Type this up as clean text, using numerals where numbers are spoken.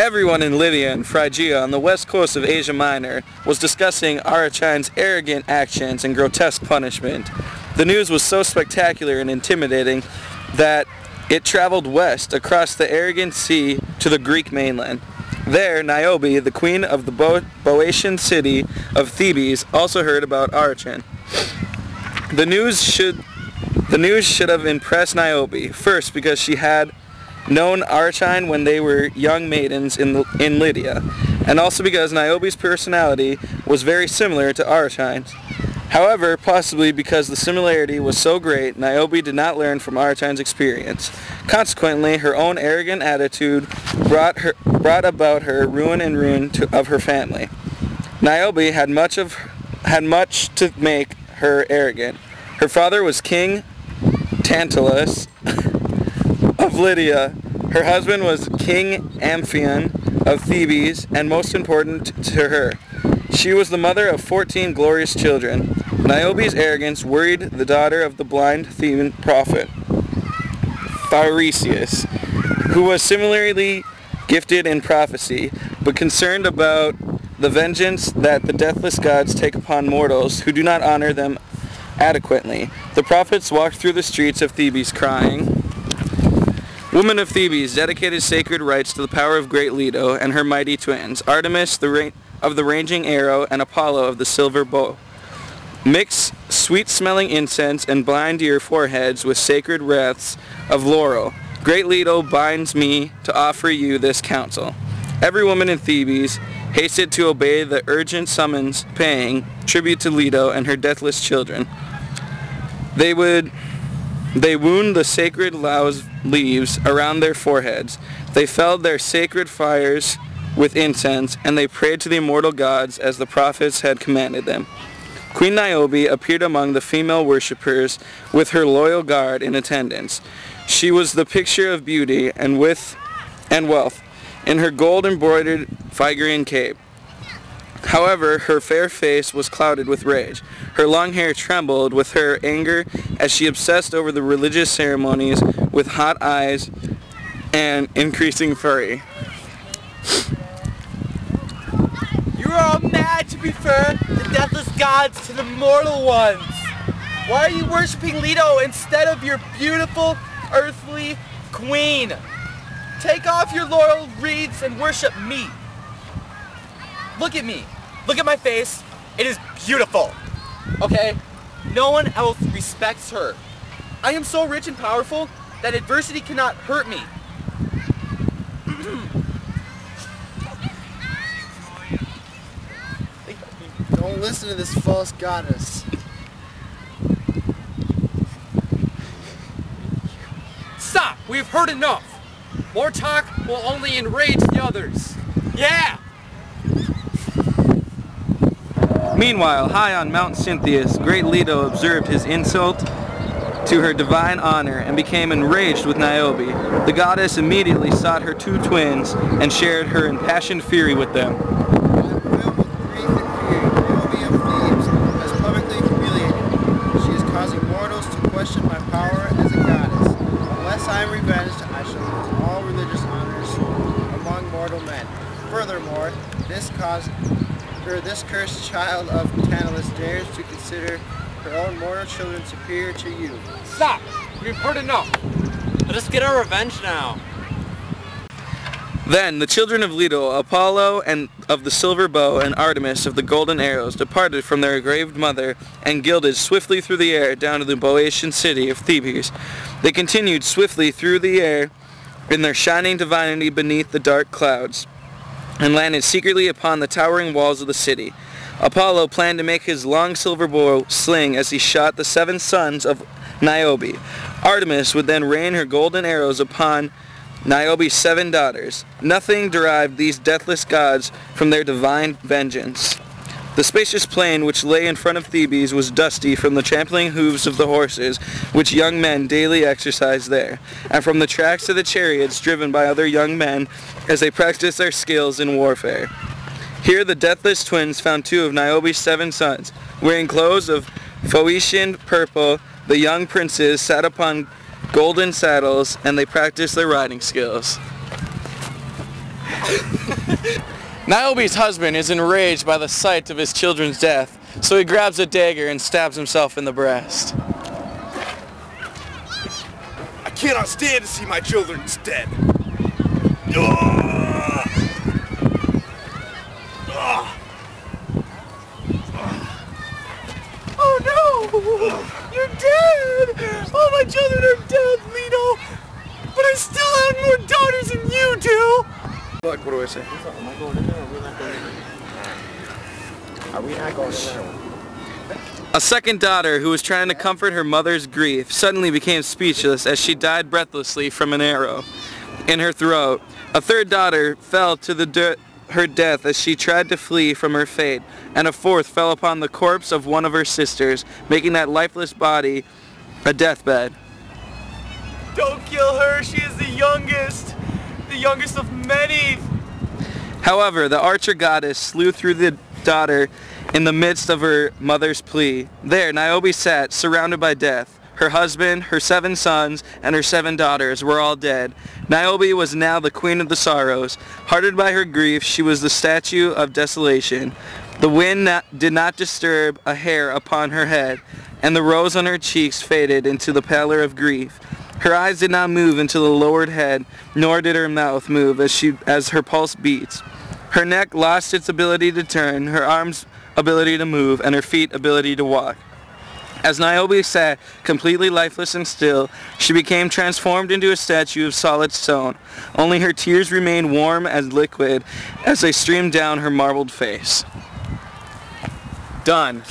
Everyone in Lydia and Phrygia on the west coast of Asia Minor was discussing Arachine's arrogant actions and grotesque punishment. The news was so spectacular and intimidating that it traveled west across the arrogant sea to the Greek mainland. There, Niobe, the queen of the Boeotian city of Thebes, also heard about Arachine. The news should have impressed Niobe, first because she had known Arachine when they were young maidens in Lydia, and also because Niobe's personality was very similar to Arachine's. However, possibly because the similarity was so great, Niobe did not learn from Arachine's experience. Consequently, her own arrogant attitude brought about her ruin and ruin of her family. Niobe had much to make her arrogant. Her father was King Tantalus of Lydia. Her husband was King Amphion of Thebes, and most important to her, she was the mother of 14 glorious children. Niobe's arrogance worried the daughter of the blind Theban prophet, Phairesius, who was similarly gifted in prophecy, but concerned about the vengeance that the deathless gods take upon mortals who do not honor them adequately. The prophets walked through the streets of Thebes crying, "Woman of Thebes, dedicated sacred rites to the power of great Leto and her mighty twins, Artemis of the ranging arrow and Apollo of the silver bow. Mix sweet-smelling incense and bind your foreheads with sacred wreaths of laurel. Great Leto binds me to offer you this counsel." Every woman in Thebes hasted to obey the urgent summons, paying tribute to Leto and her deathless children. They wound the sacred leaves around their foreheads. They felled their sacred fires with incense, and they prayed to the immortal gods as the prophets had commanded them. Queen Niobe appeared among the female worshippers with her loyal guard in attendance. She was the picture of beauty and wealth in her gold-embroidered Phrygian cape. However, her fair face was clouded with rage. Her long hair trembled with her anger as she obsessed over the religious ceremonies with hot eyes and increasing fury. You are all mad to prefer the deathless gods to the mortal ones. Why are you worshipping Leto instead of your beautiful earthly queen? Take off your laurel wreaths and worship me. Look at me. Look at my face. It is beautiful. Okay? No one else respects her. I am so rich and powerful that adversity cannot hurt me. Don't listen to this false goddess. Stop! We've heard enough. More talk will only enrage the others. Yeah! Meanwhile, high on Mount Cynthius, great Leto observed his insult to her divine honor and became enraged with Niobe. The goddess immediately sought her two twins and shared her impassioned fury with them. I am filled with grief and fear. Niobe of Thebes has publicly humiliated me. She is causing mortals to question my power as a goddess. Unless I am revenged, I shall lose all religious honors among mortal men. Furthermore, this cursed child of Tantalus dares to consider her own mortal children superior to you. Stop! We've heard enough. Let us get our revenge now. Then the children of Leto, Apollo and of the silver bow, and Artemis of the golden arrows, departed from their engraved mother and gilded swiftly through the air down to the Boeotian city of Thebes. They continued swiftly through the air in their shining divinity beneath the dark clouds, and landed secretly upon the towering walls of the city. Apollo planned to make his long silver bow sling as he shot the 7 sons of Niobe. Artemis would then rain her golden arrows upon Niobe's 7 daughters. Nothing derived these deathless gods from their divine vengeance. The spacious plain which lay in front of Thebes was dusty from the trampling hooves of the horses which young men daily exercised there, and from the tracks of the chariots driven by other young men as they practiced their skills in warfare. Here the deathless twins found 2 of Niobe's 7 sons. Wearing clothes of Phoenician purple, the young princes sat upon golden saddles, and they practiced their riding skills. Niobe's husband is enraged by the sight of his children's death, so he grabs a dagger and stabs himself in the breast. I cannot stand to see my children dead. Oh no! You're dead! All my children are dead, Lito! But I still have more daughters than you do! Look, what do I say? Am I going in there or are we not going in there? Are we not going in there? A second daughter, who was trying to comfort her mother's grief, suddenly became speechless as she died breathlessly from an arrow in her throat. A third daughter fell to her death as she tried to flee from her fate, and a fourth fell upon the corpse of one of her sisters, making that lifeless body a deathbed. Don't kill her, she is the youngest of many. However, the archer goddess slew through the daughter in the midst of her mother's plea. There, Niobe sat, surrounded by death. Her husband, her 7 sons, and her 7 daughters were all dead. Niobe was now the queen of the sorrows. Hearted by her grief, she was the statue of desolation. The wind did not disturb a hair upon her head, and the rose on her cheeks faded into the pallor of grief. Her eyes did not move into the lowered head, nor did her mouth move as her pulse beats. Her neck lost its ability to turn, her arms ability to move, and her feet ability to walk. As Niobe sat, completely lifeless and still, she became transformed into a statue of solid stone. Only her tears remained warm as liquid as they streamed down her marbled face. Done.